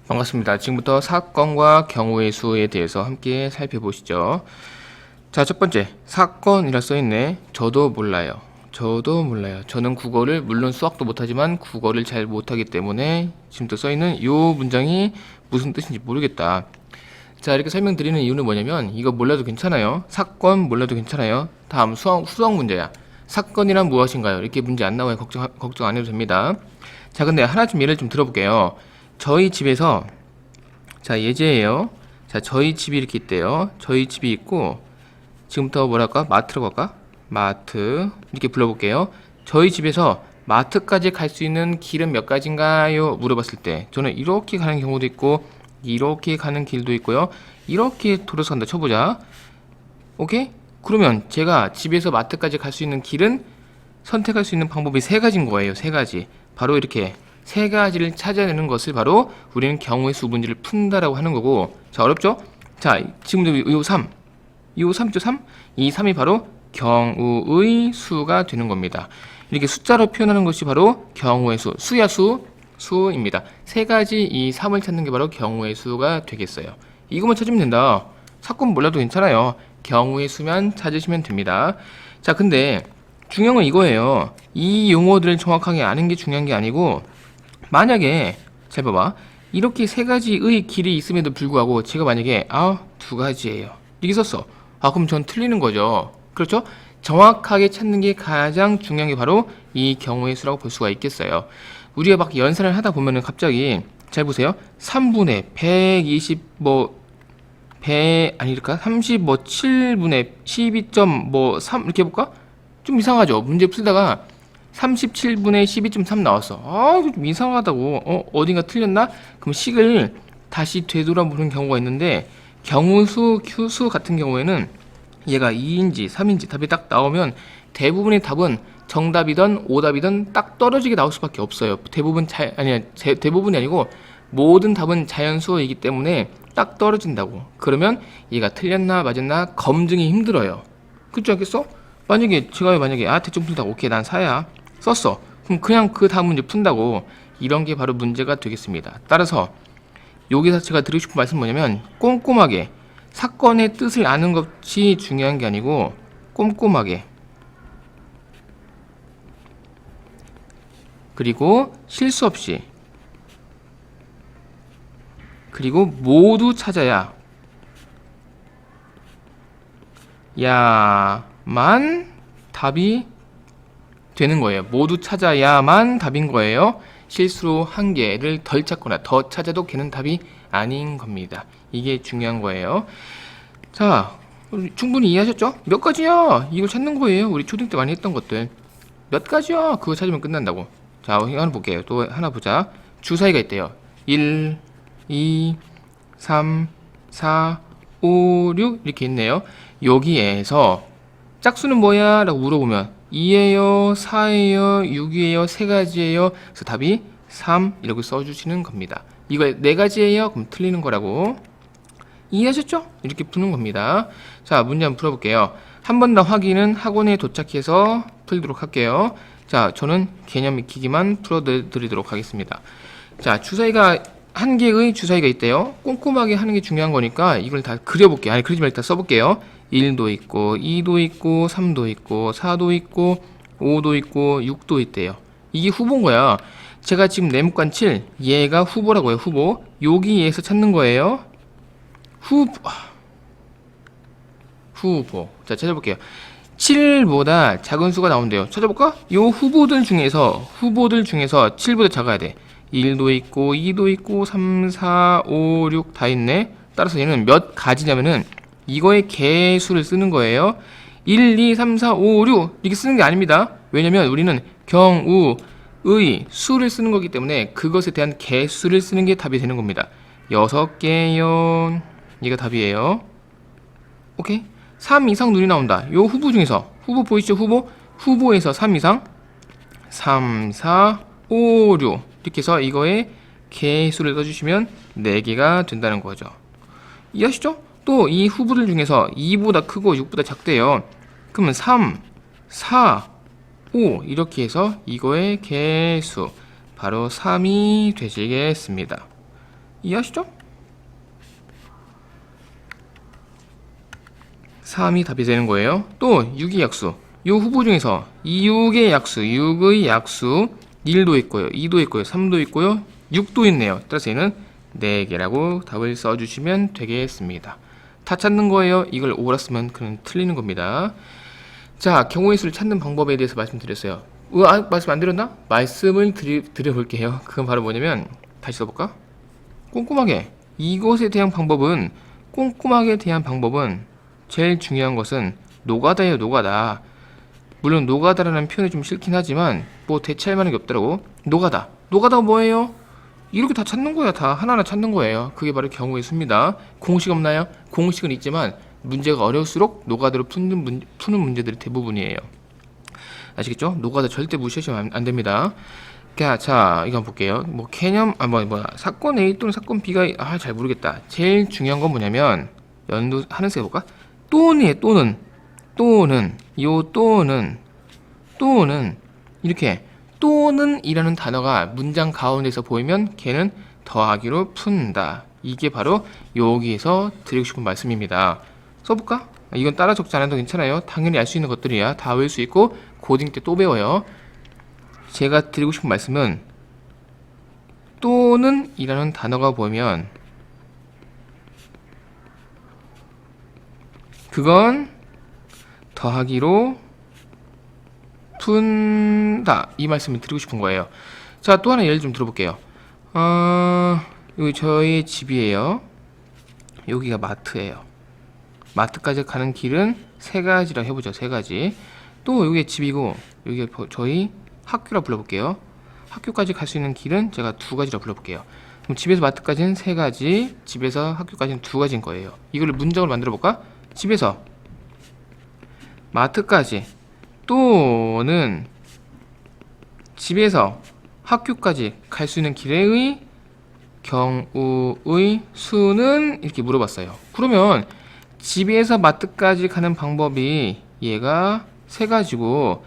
반갑습니다. 지금부터 사건과 경우의 수에 대해서 함께 살펴보시죠. 자, 첫 번째, 사건이라 써있네. 저도 몰라요. 저도 몰라요. 저는 국어를, 물론 수학도 못하지만 국어를 잘 못하기 때문에 지금부터 써있는 이 문장이 무슨 뜻인지 모르겠다. 자, 이렇게 설명드리는 이유는 뭐냐면 이거 몰라도 괜찮아요. 사건 몰라도 괜찮아요. 다음 수학 문제야. 사건이란 무엇인가요? 이렇게 문제 안 나와요. 걱정 안 해도 됩니다. 자, 근데 하나 좀 예를 좀 들어볼게요. 저희 집에서, 자, 예제예요. 자, 저희 집이 이렇게 있대요. 저희 집이 있고, 지금부터 뭐랄까? 마트로 갈까? 마트. 이렇게 불러볼게요. 저희 집에서 마트까지 갈 수 있는 길은 몇 가지인가요? 물어봤을 때, 저는 이렇게 가는 경우도 있고, 이렇게 가는 길도 있고요. 이렇게 돌아서 간다 쳐보자. 오케이? 그러면 제가 집에서 마트까지 갈 수 있는 길은 선택할 수 있는 방법이 세 가지인 거예요. 세 가지. 바로 이렇게 세 가지를 찾아내는 것을 바로 우리는 경우의 수 문제를 푼다라고 하는 거고. 자, 어렵죠? 자, 지금도 요 3. 요 3죠, 3? 이 3이 바로 경우의 수가 되는 겁니다. 이렇게 숫자로 표현하는 것이 바로 경우의 수. 수야 수입니다. 세 가지 이 3을 찾는 게 바로 경우의 수가 되겠어요. 이것만 찾으면 된다. 사건 몰라도 괜찮아요. 경우의 수만 찾으시면 됩니다. 자, 근데 중요한 건 이거예요. 이 용어들을 정확하게 아는 게 중요한 게 아니고, 만약에 잘 봐봐, 이렇게 세 가지의 길이 있음에도 불구하고 제가 만약에 두 가지예요 이렇게 썼어. 그럼 전 틀리는 거죠. 그렇죠? 정확하게 찾는 게 가장 중요한 게 바로 이 경우의 수라고 볼 수가 있겠어요. 우리가 막 연산을 하다 보면은 갑자기, 잘 보세요. 3분의 120 아니랄까? 30 7분의 12.3 이렇게 해볼까? 좀 이상하죠? 문제 풀다가 37분의 12.3 나왔어. 이거 좀 이상하다고. 어딘가 틀렸나? 그럼 식을 다시 되돌아보는 경우가 있는데, 경우수, 큐수 같은 경우에는 얘가 2인지 3인지 답이 딱 나오면 대부분의 답은 정답이든 오답이든 딱 떨어지게 나올 수밖에 없어요. 대부분이 아니고 모든 답은 자연수이기 때문에 딱 떨어진다고. 그러면 얘가 틀렸나 맞았나 검증이 힘들어요. 그렇지 않겠어? 만약에 제가 대충 풀다 오케이 난 4야 썼어. 그럼 그냥 그 다음 문제 푼다고. 이런 게 바로 문제가 되겠습니다. 따라서 여기서 제가 드리고 싶은 말씀은 뭐냐면, 꼼꼼하게 사건의 뜻을 아는 것이 중요한 게 아니고 꼼꼼하게, 그리고 실수 없이, 그리고 모두 찾아야 야만 답이 되는 거예요. 모두 찾아야만 답인 거예요. 실수로 한 개를 덜 찾거나 더 찾아도 걔는 답이 아닌 겁니다. 이게 중요한 거예요. 자, 충분히 이해하셨죠? 몇 가지야? 이걸 찾는 거예요. 우리 초등 때 많이 했던 것들. 몇 가지야? 그거 찾으면 끝난다고. 자, 하나 볼게요. 또 하나 보자. 주사위가 있대요. 1, 2, 3, 4, 5, 6 이렇게 있네요. 여기에서 짝수는 뭐야? 라고 물어보면 2예요, 4예요, 6이에요, 세 가지예요. 그래서 답이 3 이렇게 써주시는 겁니다. 이거 네 가지예요? 그럼 틀리는 거라고. 이해하셨죠? 이렇게 푸는 겁니다. 자, 문제 한번 풀어볼게요. 한 번 더 확인은 학원에 도착해서 풀도록 할게요. 자, 저는 개념 익히기만 풀어드리도록 하겠습니다. 자, 주사위가 한 개의 주사위가 있대요. 꼼꼼하게 하는 게 중요한 거니까 이걸 다 그려볼게요. 아니, 그리지 말고 다 써볼게요. 1도 있고 2도 있고 3도 있고 4도 있고 5도 있고 6도 있대요. 이게 후보인 거야. 제가 지금 네모칸 7, 얘가 후보라고요. 후보. 여기에서 찾는 거예요. 후보. 자, 찾아볼게요. 7보다 작은 수가 나온대요. 찾아볼까? 요 후보들 중에서 7보다 작아야 돼. 1도 있고 2도 있고 3, 4, 5, 6 다 있네. 따라서 얘는 몇 가지냐면은 이거의 개수를 쓰는 거예요. 1, 2, 3, 4, 5, 6 이렇게 쓰는 게 아닙니다. 왜냐면 우리는 경우의 수를 쓰는 거기 때문에 그것에 대한 개수를 쓰는 게 답이 되는 겁니다. 6개요. 이게 답이에요. 오케이? 3 이상 눈이 나온다. 요 후보 중에서, 후보 보이시죠? 후보에서 3 이상 3, 4, 5, 6 이렇게 해서 이거의 개수를 써주시면 4개가 된다는 거죠. 이해하시죠? 또 이 후보들 중에서 2보다 크고 6보다 작대요. 그러면 3, 4, 5 이렇게 해서 이거의 개수 바로 3이 되시겠습니다. 이해하시죠? 3이 답이 되는 거예요. 또 6의 약수. 이 후보 중에서 6의 약수, 6의 약수 1도 있고요, 2도 있고요, 3도 있고요, 6도 있네요. 따라서 얘는 4개라고 답을 써주시면 되겠습니다. 다 찾는 거예요. 이걸 오라 쓰면 그냥 틀리는 겁니다. 자, 경우의 수를 찾는 방법에 대해서 말씀드렸어요. 말씀 안 드렸나? 말씀을 드려볼게요. 그건 바로 뭐냐면, 다시 써볼까? 꼼꼼하게. 이것에 대한 방법은, 꼼꼼하게 대한 방법은, 제일 중요한 것은 노가다예요, 노가다. 물론 노가다라는 표현이 좀 싫긴 하지만 뭐 대체할 만한 게 없더라고. 노가다. 노가다가 뭐예요? 이렇게 다 찾는 거야. 다 하나하나 찾는 거예요. 그게 바로 경우의 수입니다. 공식 없나요? 공식은 있지만 문제가 어려울수록 노가다로 푸는 문제들이 대부분이에요. 아시겠죠? 노가다 절대 무시하시면 안 됩니다. 자, 이거 한번 볼게요. 뭐 개념, 사건 A 또는 사건 B가, 잘 모르겠다. 제일 중요한 건 뭐냐면, 연두 하늘색 해볼까? 또는이에요, 또는, 또는, 이렇게, 또는 이라는 단어가 문장 가운데서 보이면 걔는 더하기로 푼다. 이게 바로 여기에서 드리고 싶은 말씀입니다. 써볼까? 이건 따라 적지 않아도 괜찮아요. 당연히 알 수 있는 것들이야. 다 외울 수 있고 고딩 때 또 배워요. 제가 드리고 싶은 말씀은 또는 이라는 단어가 보면 그건 더하기로 푼다. 이 말씀을 드리고 싶은 거예요. 자, 또 하나 예를 좀 들어볼게요. 여기 저희 집이에요. 여기가 마트예요. 마트까지 가는 길은 3가지라 해보죠. 3가지. 또 여기 집이고 여기가 저희 학교라 불러볼게요. 학교까지 갈 수 있는 길은 제가 2가지라 불러볼게요. 그럼 집에서 마트까지는 3가지, 집에서 학교까지는 2가지인 거예요. 이걸 문장으로 만들어 볼까? 집에서 마트까지 또는 집에서 학교까지 갈 수 있는 길의 경우의 수는 이렇게 물어봤어요. 그러면 집에서 마트까지 가는 방법이 얘가 3가지고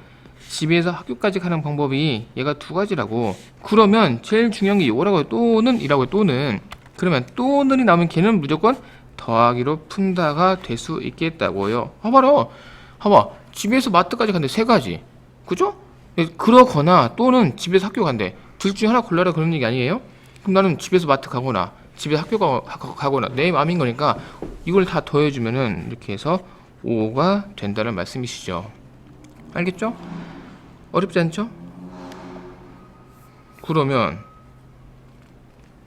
집에서 학교까지 가는 방법이 얘가 2가지라고. 그러면 제일 중요한 게 이거라고 해요. 또는 이라고 해요. 또는. 그러면 또는이 나오면 걔는 무조건 더하기로 푼다가 될 수 있겠다고요. 봐봐. 집에서 마트까지 간대 3가지. 그죠? 그러거나 또는 집에서 학교 간대. 둘 중에 하나 골라라 그런 얘기 아니에요? 그럼 나는 집에서 마트 가거나 집에서 학교 가거나 내 마음인 거니까 이걸 다 더해주면은 이렇게 해서 5가 된다는 말씀이시죠. 알겠죠? 어렵지 않죠? 그러면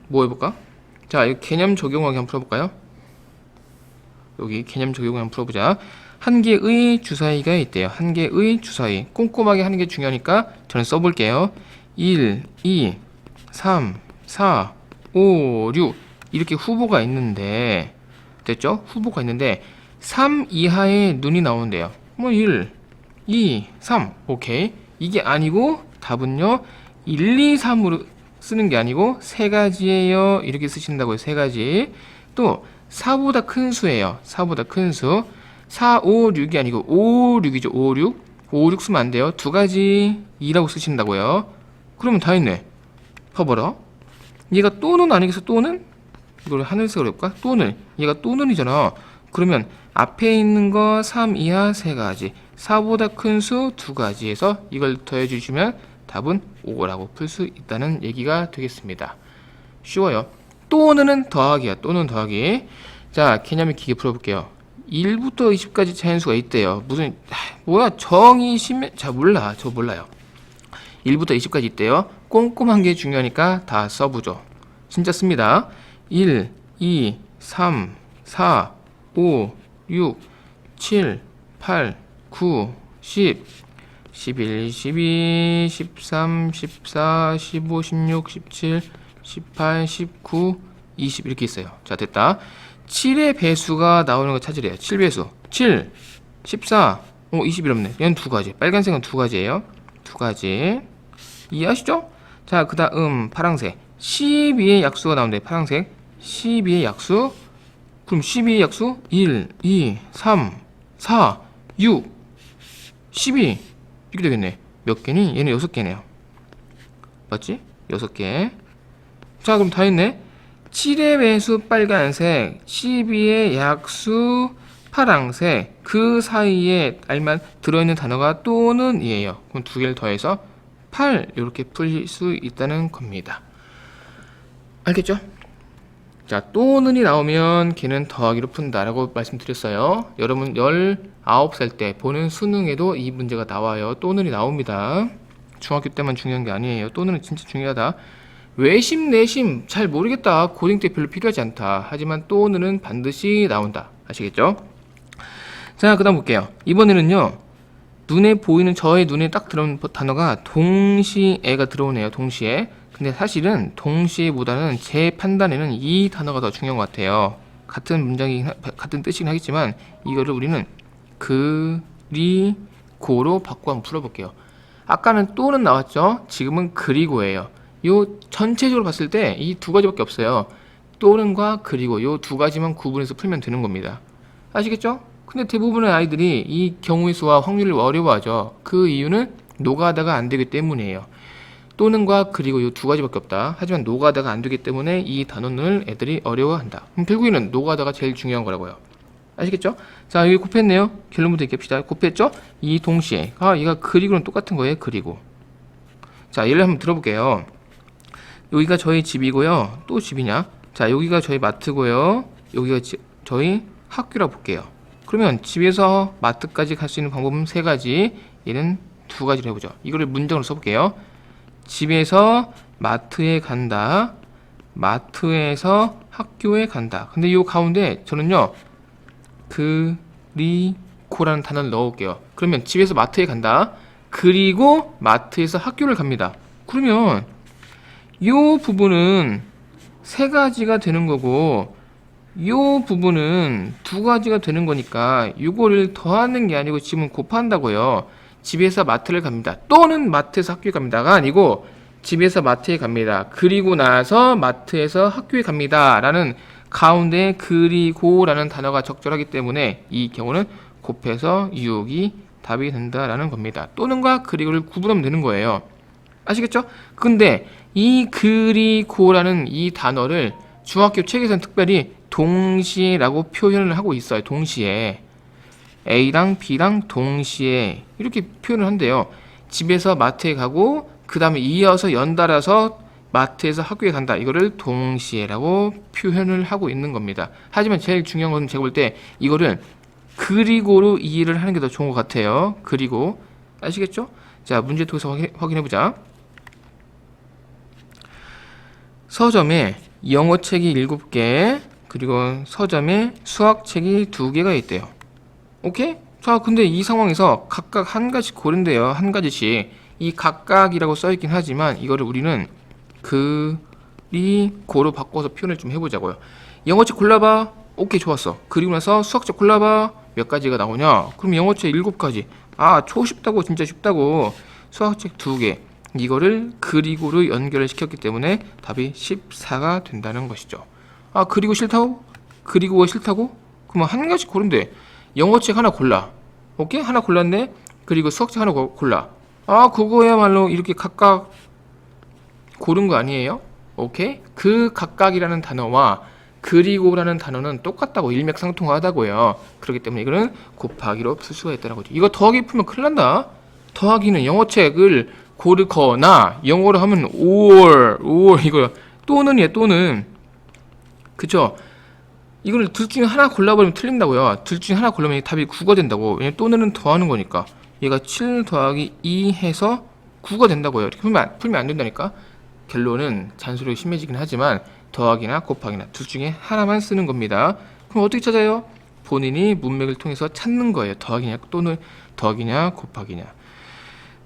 뭐 해볼까? 자, 이 개념 적용하기 한번 풀어볼까요? 여기 개념 적용을 한번 풀어보자. 한 개의 주사위가 있대요. 한 개의 주사위. 꼼꼼하게 하는 게 중요하니까 저는 써볼게요. 1, 2, 3, 4, 5, 6 이렇게 후보가 있는데 됐죠? 후보가 있는데 3 이하의 눈이 나오는데요. 뭐 1, 2, 3 오케이. 이게 아니고 답은요 1, 2, 3으로 쓰는 게 아니고 3가지예요. 이렇게 쓰신다고요. 3가지. 또 4보다 큰 수예요. 4보다 큰 수. 4, 5, 6이 아니고 5, 6이죠. 5, 6. 5, 6 쓰면 안 돼요. 2가지 2라고 쓰신다고요. 그러면 다 했네. 봐봐라. 얘가 또는 아니겠어? 또는? 이걸 하늘색으로 해볼까? 또는. 얘가 또는이잖아. 그러면 앞에 있는 거 3 이하 3가지. 4보다 큰 수 2가지에서 이걸 더해주시면 답은 5라고 풀 수 있다는 얘기가 되겠습니다. 쉬워요. 또는은 더하기야. 또는 더하기. 자, 개념의 기계 풀어볼게요. 1부터 20까지 자연수가 있대요. 무슨 뭐야 정의 심해 자 몰라. 저 몰라요. 1부터 20까지 있대요. 꼼꼼한 게 중요하니까 다 써보죠. 진짜 씁니다. 1, 2, 3, 4, 5, 6, 7, 8, 9, 10, 11, 12, 13, 14, 15, 16, 17, 18, 19, 20 이렇게 있어요. 자, 됐다. 7의 배수가 나오는 거 찾으래요. 7배수. 7, 14, 20 이렇네. 얘는 2가지. 빨간색은 2가지예요. 2가지. 이해하시죠? 자, 그 다음 파랑색. 12의 약수가 나오는데 파랑색. 12의 약수. 그럼 12의 약수 1, 2, 3, 4, 6, 12 이렇게 되겠네. 몇 개니? 얘는 6개네요. 맞지? 6개. 자, 그럼 다 했네. 7의 배수 빨간색, 12의 약수 파랑색, 그 사이에 알만 들어있는 단어가 또는 이에요. 그럼 두 개를 더해서 8 이렇게 풀 수 있다는 겁니다. 알겠죠? 자, 또는이 나오면 걔는 더하기로 푼다라고 말씀드렸어요. 여러분 19살 때 보는 수능에도 이 문제가 나와요. 또는이 나옵니다. 중학교 때만 중요한 게 아니에요. 또는은 진짜 중요하다. 외심 내심 잘 모르겠다. 고딩 때 별로 필요하지 않다. 하지만 또는은 반드시 나온다. 아시겠죠? 자, 그 다음 볼게요. 이번에는요, 눈에 보이는, 저의 눈에 딱 들어오는 단어가 동시에가 들어오네요. 동시에. 근데 사실은 동시에보다는 제 판단에는 이 단어가 더 중요한 것 같아요. 같은 문장이 같은 뜻이긴 하겠지만 이거를 우리는 그리고로 바꿔 한번 풀어볼게요. 아까는 또는 나왔죠. 지금은 그리고예요. 요 전체적으로 봤을 때 이 두 가지밖에 없어요. 또는과 그리고 요 두 가지만 구분해서 풀면 되는 겁니다. 아시겠죠? 근데 대부분의 아이들이 이 경우의 수와 확률을 어려워하죠. 그 이유는 노가다가 안 되기 때문이에요. 또는과 그리고 이 두 가지밖에 없다. 하지만 노가다가 안 되기 때문에 이 단어를 애들이 어려워한다. 결국에는 노가다가 제일 중요한 거라고요. 아시겠죠? 자, 여기 곱했네요. 결론부터 얘기합시다. 곱했죠? 이 동시에. 얘가 그리고는 똑같은 거예요. 그리고. 자, 예를 한번 들어볼게요. 여기가 저희 집이고요. 또 집이냐? 자, 여기가 저희 마트고요. 여기가 저희 학교라고 볼게요. 그러면 집에서 마트까지 갈 수 있는 방법은 세 가지. 얘는 두 가지로 해보죠. 이거를 문장으로 써볼게요. 집에서 마트에 간다. 마트에서 학교에 간다. 근데 이 가운데 저는요, 그리고라는 단어를 넣을게요. 그러면 집에서 마트에 간다. 그리고 마트에서 학교를 갑니다. 그러면 이 부분은 세 가지가 되는 거고, 이 부분은 두 가지가 되는 거니까 이거를 더하는 게 아니고 지금 곱한다고요. 집에서 마트를 갑니다. 또는 마트에서 학교에 갑니다가 아니고 집에서 마트에 갑니다. 그리고 나서 마트에서 학교에 갑니다. 라는 가운데 그리고라는 단어가 적절하기 때문에 이 경우는 곱해서 유혹이 답이 된다라는 겁니다. 또는과 그리고를 구분하면 되는 거예요. 아시겠죠? 근데 이 그리고라는 이 단어를 중학교 책에서는 특별히 동시에라고 표현을 하고 있어요. 동시에. A랑 B랑 동시에 이렇게 표현을 한대요. 집에서 마트에 가고 그 다음에 이어서 연달아서 마트에서 학교에 간다. 이거를 동시에라고 표현을 하고 있는 겁니다. 하지만 제일 중요한 건 제가 볼 때 이거를 그리고로 이해를 하는 게 더 좋은 것 같아요. 그리고 아시겠죠? 자, 문제 통해서 확인해보자. 서점에 영어책이 7개 그리고 서점에 수학책이 2개가 있대요. 오케이? 자, 근데 이 상황에서 각각 한 가지씩 고른대요. 한 가지씩. 이 각각이라고 써있긴 하지만 이거를 우리는 그리고로 바꿔서 표현을 좀 해보자고요. 영어책 골라봐. 오케이, 좋았어. 그리고 나서 수학책 골라봐. 몇 가지가 나오냐? 그럼 영어책 7가지. 쉽다고, 진짜 쉽다고. 수학책 2개. 이거를 그리고로 연결을 시켰기 때문에 답이 14가 된다는 것이죠. 그리고 싫다고? 그리고가 싫다고? 그럼 한 가지 고른대. 영어책 하나 골라. 오케이? 하나 골랐네? 그리고 수학책 하나 골라. 그거야말로 이렇게 각각 고른 거 아니에요? 오케이? 그 각각이라는 단어와 그리고라는 단어는 똑같다고, 일맥상통하다고요. 그렇기 때문에 이거는 곱하기로 풀 수가 있다는 거죠. 이거 더하기 풀면 큰일 난다. 더하기는 영어책을 고르거나 영어로 하면 or 이거 또는이에요. 또는. 그쵸? 이거를 둘 중에 하나 골라버리면 틀린다고요. 둘 중에 하나 골라면 답이 9가 된다고. 왜냐면 또는 더하는 거니까. 얘가 7 더하기 2 해서 9가 된다고요. 이렇게 풀면 안 된다니까. 결론은 잔소리가 심해지긴 하지만 더하기나 곱하기나 둘 중에 하나만 쓰는 겁니다. 그럼 어떻게 찾아요? 본인이 문맥을 통해서 찾는 거예요. 더하기냐 또는 더하기냐 곱하기냐.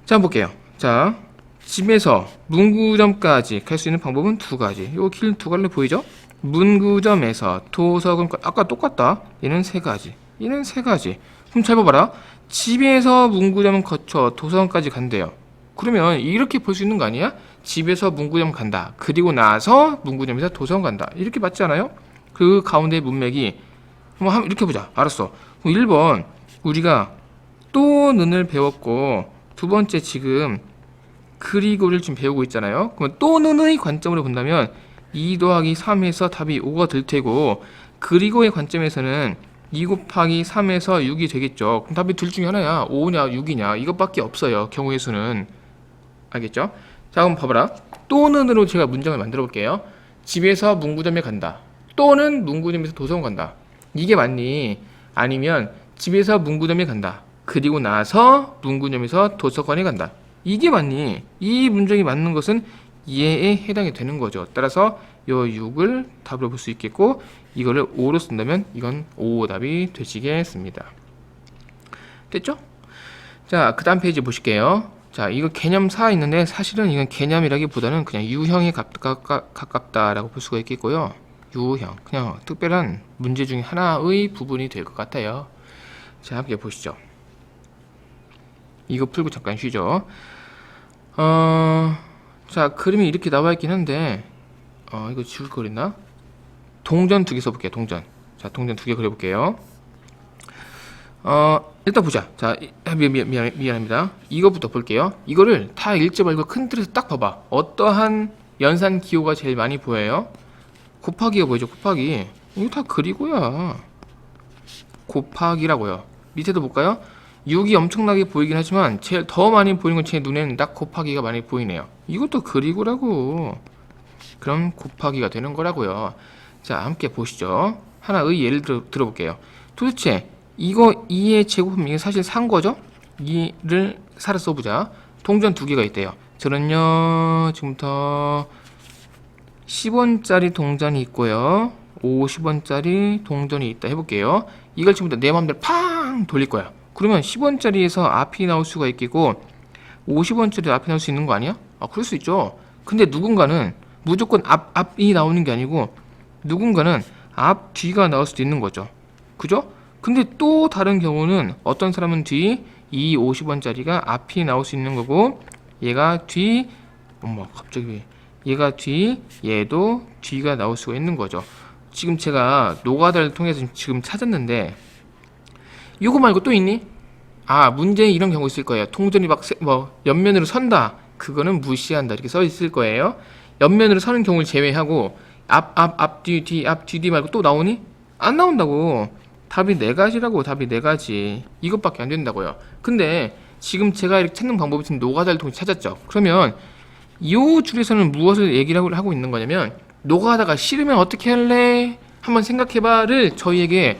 자, 한번 볼게요. 자, 집에서 문구점까지 갈 수 있는 방법은 두 가지. 요 길 두 갈래 보이죠? 문구점에서 도서관까지. 아까 똑같다. 얘는 세 가지. 얘는 세 가지. 그럼 잘 봐봐라. 집에서 문구점 거쳐 도서관까지 간대요. 그러면 이렇게 볼 수 있는 거 아니야? 집에서 문구점 간다. 그리고 나서 문구점에서 도서관 간다. 이렇게 맞지 않아요? 그 가운데 문맥이 이렇게 보자. 알았어. 그럼 1번 우리가 또는을 배웠고 두 번째 지금 그리고를 지금 배우고 있잖아요. 그러면 또는의 관점으로 본다면 2 더하기 3에서 답이 5가 될 테고, 그리고의 관점에서는 2 곱하기 3에서 6이 되겠죠. 그럼 답이 둘 중에 하나야. 5냐 6이냐 이것밖에 없어요. 경우의 수는. 알겠죠? 자, 그럼 봐봐라. 또는으로 제가 문장을 만들어 볼게요. 집에서 문구점에 간다. 또는 문구점에서 도서관 간다. 이게 맞니? 아니면 집에서 문구점에 간다. 그리고 나서 문구점에서 도서관에 간다. 이게 맞니? 이 문장이 맞는 것은 얘에 해당이 되는 거죠. 따라서 요 6을 답으로 볼 수 있겠고, 이거를 5로 쓴다면 이건 5 답이 되시겠습니다. 됐죠? 자, 그 다음 페이지 보실게요. 자, 이거 개념4 있는데 사실은 이건 개념이라기보다는 그냥 유형에 가깝다라고 볼 수가 있겠고요. 유형, 그냥 특별한 문제 중에 하나의 부분이 될 것 같아요. 자, 함께 보시죠. 이거 풀고 잠깐 쉬죠. 자, 그림이 이렇게 나와 있긴 한데, 이거 지울 거 그랬나? 동전 2개 써볼게요. 동전. 자, 동전 2개 그려볼게요. 일단 보자. 자, 미안합니다. 이거부터 볼게요. 이거를 다 읽지 말고 큰 틀에서 딱 봐봐. 어떠한 연산 기호가 제일 많이 보여요? 곱하기가 보이죠? 곱하기. 이거 다 그리고야. 곱하기라고요. 밑에도 볼까요? 6이 엄청나게 보이긴 하지만 제일 더 많이 보이는 건 제 눈에는 딱 곱하기가 많이 보이네요. 이것도 그리고라고. 그럼 곱하기가 되는 거라고요. 자, 함께 보시죠. 하나의 예를 들어볼게요. 도대체 이거 2의 제곱하면 이게 사실 3 거죠? 2를 살아 써보자. 동전 2개가 있대요. 저는요 지금부터 10원짜리 동전이 있고요, 50원짜리 동전이 있다 해볼게요. 이걸 지금부터 내 맘대로 팡 돌릴 거야. 그러면 10원짜리에서 앞이 나올 수가 있겠고 50원짜리 앞이 나올 수 있는 거 아니야? 그럴 수 있죠. 근데 누군가는 무조건 앞이 나오는 게 아니고 누군가는 앞, 뒤가 나올 수도 있는 거죠. 그죠? 근데 또 다른 경우는 어떤 사람은 뒤, 이 50원짜리가 앞이 나올 수 있는 거고, 얘가 뒤, 갑자기 얘가 뒤, 얘도 뒤가 나올 수가 있는 거죠. 지금 제가 노가다를 통해서 지금 찾았는데, 이거 말고 또 있니? 문제에 이런 경우 있을 거예요. 통전이 옆면으로 선다. 그거는 무시한다. 이렇게 써 있을 거예요. 옆면으로 서는 경우를 제외하고, 앞, 뒤 말고 또 나오니? 안 나온다고. 답이 4가지라고. 답이 4가지. 이것밖에 안 된다고요. 근데 지금 제가 이렇게 찾는 방법이 지금 노가다를 통해 찾았죠. 그러면 이 줄에서는 무엇을 얘기를 하고 있는 거냐면, 노가다가 싫으면 어떻게 할래? 한번 생각해봐를 저희에게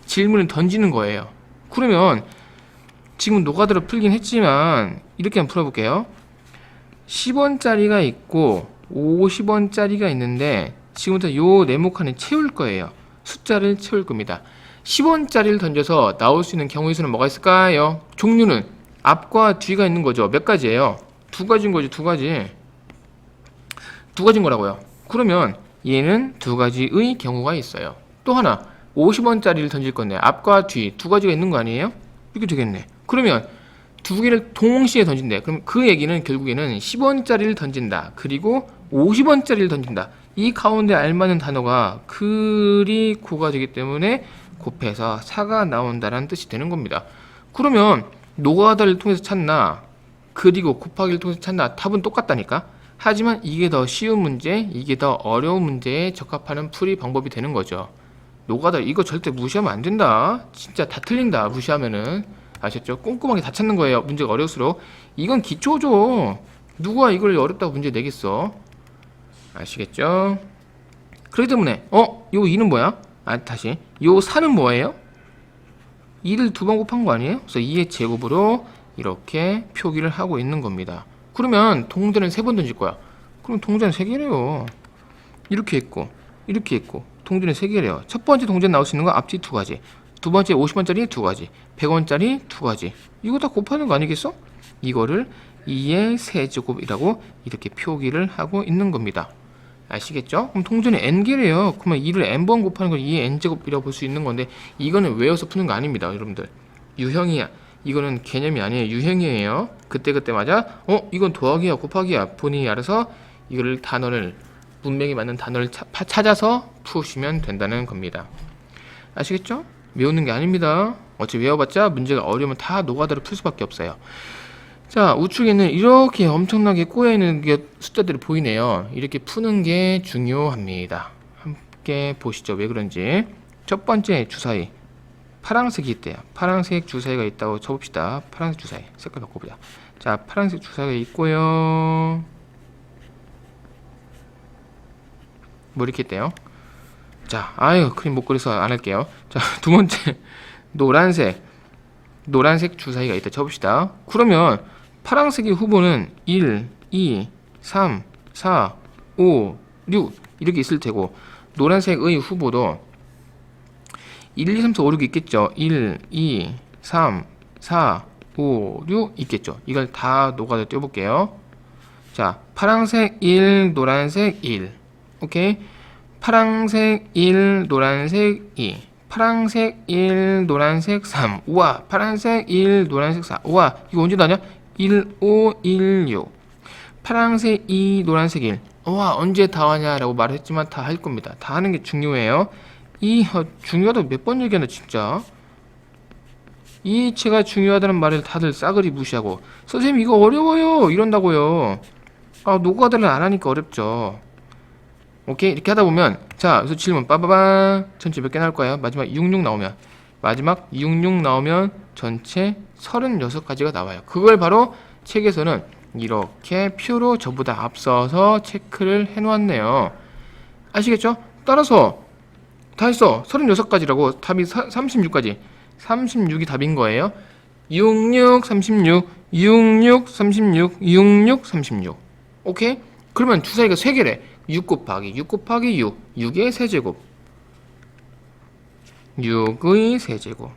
질문을 던지는 거예요. 그러면 지금 노가다로 풀긴 했지만 이렇게 한번 풀어볼게요. 10원짜리가 있고 50원짜리가 있는데 지금부터 요 네모칸을 채울 거예요. 숫자를 채울 겁니다. 10원짜리를 던져서 나올 수 있는 경우의 수는 뭐가 있을까요? 종류는 앞과 뒤가 있는 거죠. 몇 가지예요? 2가지인 거죠. 2가지. 2가지인 거라고요. 그러면 얘는 2가지의 경우가 있어요. 또 하나 50원짜리를 던질 건데 앞과 뒤 2가지가 있는 거 아니에요? 이렇게 되겠네. 그러면 2개를 동시에 던진대. 그럼 그 얘기는 결국에는 10원짜리를 던진다. 그리고 50원짜리를 던진다. 이 가운데 알맞는 단어가 그리고가 되기 때문에 곱해서 4가 나온다는 뜻이 되는 겁니다. 그러면 노가다를 통해서 찾나 그리고 곱하기를 통해서 찾나 답은 똑같다니까. 하지만 이게 더 쉬운 문제, 이게 더 어려운 문제에 적합하는 풀이 방법이 되는 거죠. 노가다 이거 절대 무시하면 안 된다. 진짜 다 틀린다 무시하면은. 아셨죠? 꼼꼼하게 다 찾는 거예요. 문제가 어려울수록. 이건 기초죠. 누가 이걸 어렵다고 문제 내겠어. 아시겠죠? 그렇기 때문에 요 2는 뭐야? 다시 요 4는 뭐예요? 2를 2번 곱한 거 아니에요? 그래서 2의 제곱으로 이렇게 표기를 하고 있는 겁니다. 그러면 동전을 3번 던질 거야. 그럼 동전 3개래요. 이렇게 있고 이렇게 있고 동전이 3개래요. 첫 번째 동전 나올 수 있는 거 앞뒤 2가지, 두 번째 50원짜리 2가지, 100원짜리 2가지. 이거 다 곱하는 거 아니겠어? 이거를 2의 세제곱이라고 이렇게 표기를 하고 있는 겁니다. 아시겠죠? 그럼 동전이 n개래요. 그러면 2를 n번 곱하는 걸 2의 n제곱이라고 볼 수 있는 건데, 이거는 외워서 푸는 거 아닙니다. 여러분들 유형이야. 이거는 개념이 아니에요. 유형이에요. 그때마다 이건 더하기야 곱하기야 본인이 알아서 이거를 단어를 문맥에 맞는 단어를 찾아서 푸시면 된다는 겁니다. 아시겠죠? 외우는 게 아닙니다. 어차피 외워봤자 문제가 어려우면 다 노가다로 풀 수밖에 없어요. 자, 우측에는 이렇게 엄청나게 꼬여있는 게 숫자들이 보이네요. 이렇게 푸는 게 중요합니다. 함께 보시죠. 왜 그런지. 첫 번째 주사위. 파란색이 있대요. 파란색 주사위가 있다고 쳐봅시다. 파란색 주사위. 색깔 바꿔보자. 자, 파란색 주사위가 있고요. 뭐 이렇게 있대요. 자, 아유, 그림 못 그려서 안 할게요. 자, 두 번째. 노란색 주사위가 있다 쳐봅시다. 그러면 파란색의 후보는 1, 2, 3, 4, 5, 6 이렇게 있을 테고, 노란색의 후보도 1, 2, 3, 4, 5, 6 있겠죠. 1, 2, 3, 4, 5, 6 있겠죠. 이걸 다 노가다 떼어볼게요. 자, 파란색 1, 노란색 1. 오케이. 파란색 1, 노란색 2. 파란색 1, 노란색 3. 우와, 파란색 1, 노란색 4. 우와, 이거 언제 나냐? 1, 5, 1, 6. 파란색 2, 노란색 1. 우와, 언제 다 하냐라고 말했지만 다 할 겁니다. 다 하는 게 중요해요. 중요하다고 몇 번 얘기하나 진짜. 이 이체가 중요하다는 말을 다들 싸그리 무시하고, 선생님 이거 어려워요 이런다고요. 아, 노가다를 안 하니까 어렵죠. 오케이, 이렇게 하다 보면, 자, 여기서 질문 빠바바 전체 몇 개 나올 거예요? 마지막 66 나오면, 전체 36가지가 나와요. 그걸 바로 책에서는 이렇게 표로 저보다 앞서서 체크를 해 놓았네요. 아시겠죠? 따라서 다 했어. 36가지라고. 답이 36가지. 36이 답인 거예요. 66, 36, 66, 36, 66, 36. 오케이? 그러면 주사위가 3개래. 6 곱하기 6 곱하기 6. 6의 세제곱. 6의 세제곱.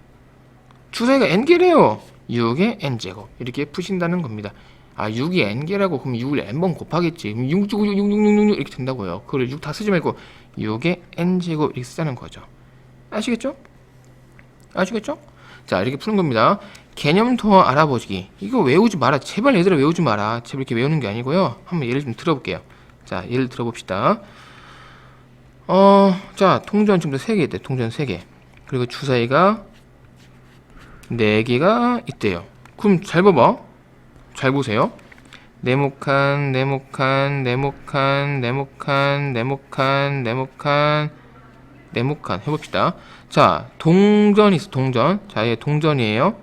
주사위가 n개래요. 6의 n제곱. 이렇게 푸신다는 겁니다. 아, 6이 n개라고 그럼 6을 n번 곱하겠지. 6, 6, 6, 6, 6, 6, 6 이렇게 된다고요. 그걸 6 다 쓰지 말고 6의 n제곱 이렇게 쓰자는 거죠. 아시겠죠? 아시겠죠? 자, 이렇게 푸는 겁니다. 개념토 알아보기. 이거 외우지 마라. 제발 얘들아 외우지 마라. 제발 이렇게 외우는 게 아니고요. 한번 예를 좀 들어볼게요. 자, 예를 들어봅시다. 자, 통전 지금 3개 있대. 통전 3개. 그리고 주사위가 4개가 있대요. 그럼 잘 봐봐. 잘 보세요. 네모칸, 네모칸, 네모칸, 네모칸, 네모칸, 네모칸, 네모칸 해봅시다. 자, 동전이 있어. 동전. 자, 얘 동전이에요.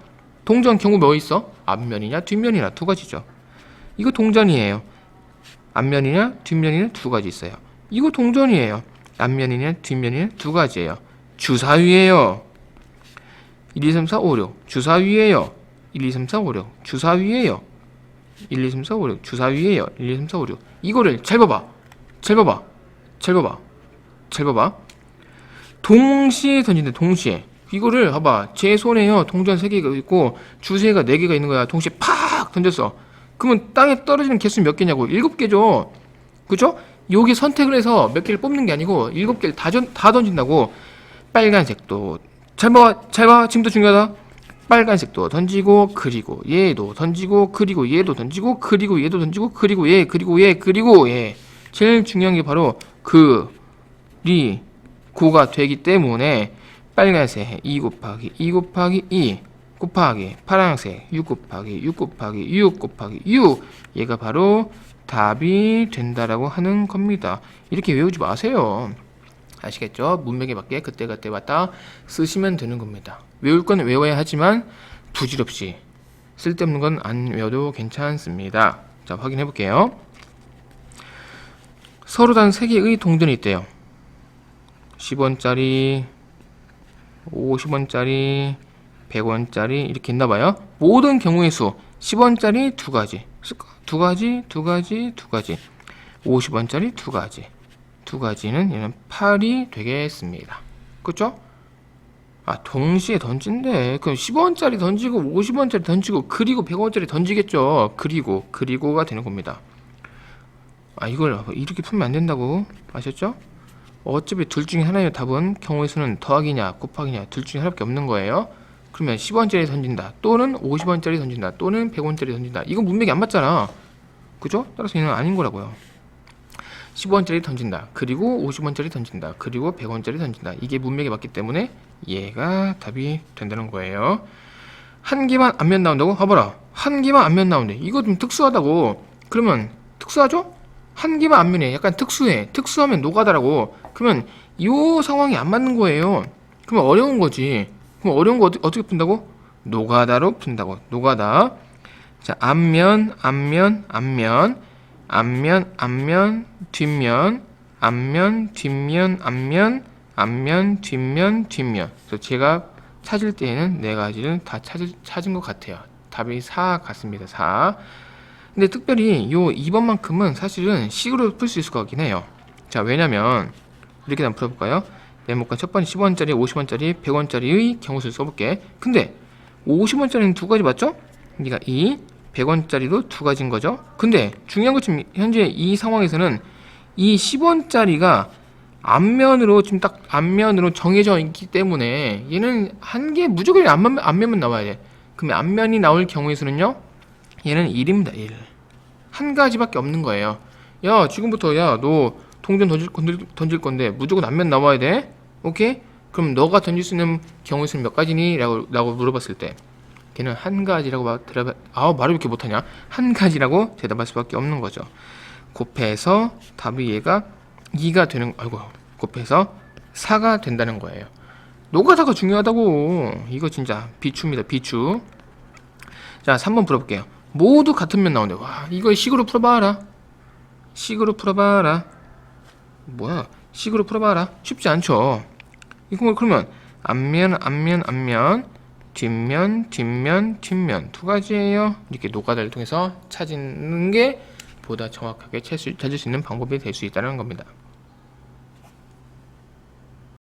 동전 경우 뭐 있어? 앞면이냐 뒷면이냐 두 가지죠. 이거 동전이에요. 앞면이냐 뒷면이냐 두 가지 있어요. 이거 동전이에요. 앞면이냐 뒷면이냐 두 가지예요. 주사위예요. 1, 2, 3, 4, 5, 6 주사위예요. 1, 2, 3, 4, 5, 6 주사위예요. 1, 2, 3, 4, 5, 6 주사위예요. 1, 2, 3, 4, 5, 6 이거를 잘 봐봐. 잘 봐봐. 잘 봐봐. 잘 봐봐. 동시에 던진대. 동시에. 이거를 봐봐. 제 손에요. 동전 3개가 있고 주사위가 4개가 있는 거야. 동시에 팍 던졌어. 그러면 땅에 떨어지는 개수 몇 개냐고. 7개죠. 그죠? 여기 선택을 해서 몇 개를 뽑는 게 아니고 7개를 다 던진다고. 빨간색도 잘 봐. 잘 봐. 지금도 중요하다. 빨간색도 던지고, 그리고 얘도 던지고, 그리고 얘도 던지고, 그리고 얘도 던지고, 그리고 얘, 그리고 얘, 그리고 얘. 제일 중요한 게 바로 고가 되기 때문에 빨간색 2 곱하기 2 곱하기 2 곱하기 파란색 6 곱하기 6 곱하기 6 곱하기 6 얘가 바로 답이 된다라고 하는 겁니다. 이렇게 외우지 마세요. 아시겠죠? 문맥에 맞게 그때그때 왔다 쓰시면 되는 겁니다. 외울 건 외워야 하지만 부질없이 쓸데없는 건 안 외워도 괜찮습니다. 자, 확인해 볼게요. 서로 단 3개의 동전이 있대요. 10원짜리, 50원짜리, 100원짜리 이렇게 있나봐요. 모든 경우의 수 10원짜리 2가지, 2가지, 2가지, 2가지, 50원짜리 2가지, 2가지는 얘는 8이 되겠습니다. 그쵸? 아, 동시에 던진대. 그럼 10원짜리 던지고 50원짜리 던지고 그리고 100원짜리 던지겠죠. 그리고가 되는 겁니다. 아, 이걸 이렇게 풀면 안 된다고. 아셨죠? 어차피 둘 중에 하나의 답은 경우의 수는 더하기냐 곱하기냐 둘 중에 하나밖에 없는 거예요. 그러면 10원짜리 던진다 또는 50원짜리 던진다 또는 100원짜리 던진다. 이건 문맥이 안 맞잖아. 그죠? 따라서 얘는 아닌 거라고요. 10원짜리 던진다 그리고 50원짜리 던진다 그리고 100원짜리 던진다. 이게 문맥에 맞기 때문에 얘가 답이 된다는 거예요. 한 개만 앞면 나온다고? 봐봐라. 한 개만 앞면 나온대. 이거 좀 특수하다고. 그러면 특수하죠? 한 개만 앞면에 약간 특수해. 특수하면 노가다라고. 그러면 이 상황이 안 맞는 거예요. 그러면 어려운 거지. 그럼 어려운 거 어떻게 푼다고? 노가다로 푼다고. 노가다. 자, 앞면, 앞면, 앞면, 앞면, 앞면, 뒷면, 앞면, 뒷면, 앞면, 앞면, 뒷면, 뒷면. 그래서 제가 찾을 때에는 네 가지를 다 찾은 것 같아요. 답이 4 같습니다. 4. 근데 특별히 요 2번만큼은 사실은 식으로 풀 수 있을 것 같긴 해요. 자, 왜냐면 이렇게 한번 풀어볼까요? 네모칸 첫 번째 10원짜리, 50원짜리, 100원짜리의 경우수를 써볼게. 근데 50원짜리는 두 가지 맞죠? 그러니까 이 100원짜리도 두 가지인 거죠. 근데 중요한 것 지금 현재 이 상황에서는 이 10원짜리가 앞면으로 지금 딱 앞면으로 정해져 있기 때문에 얘는 한 개 무조건 앞면만 나와야 돼. 그러면 앞면이 나올 경우의 수는요? 얘는 1입니다. 1. 한 가지밖에 없는 거예요. 야, 지금부터 야, 너 동전 던질 건데 무조건 앞면 나와야 돼. 오케이? 그럼 너가 던질 수 있는 경우의 수는 몇 가지니? 라고 물어봤을 때 걔는 한 가지라고 말을 왜 이렇게 못하냐? 한 가지라고 대답할 수밖에 없는 거죠. 곱해서 답이 얘가 2가 되는, 곱해서 4가 된다는 거예요. 노가다가 중요하다고. 이거 진짜 비추입니다. 비추. 자, 3번 풀어볼게요. 모두 같은 면 나오네. 와, 이거 식으로 풀어봐라. 식으로 풀어봐라. 뭐야? 식으로 풀어봐라. 쉽지 않죠? 이거 그러면 앞면, 앞면, 앞면, 뒷면, 뒷면, 뒷면 두 가지예요. 이렇게 노가다를 통해서 찾는 게 보다 정확하게 찾을 수 있는 방법이 될 수 있다는 겁니다.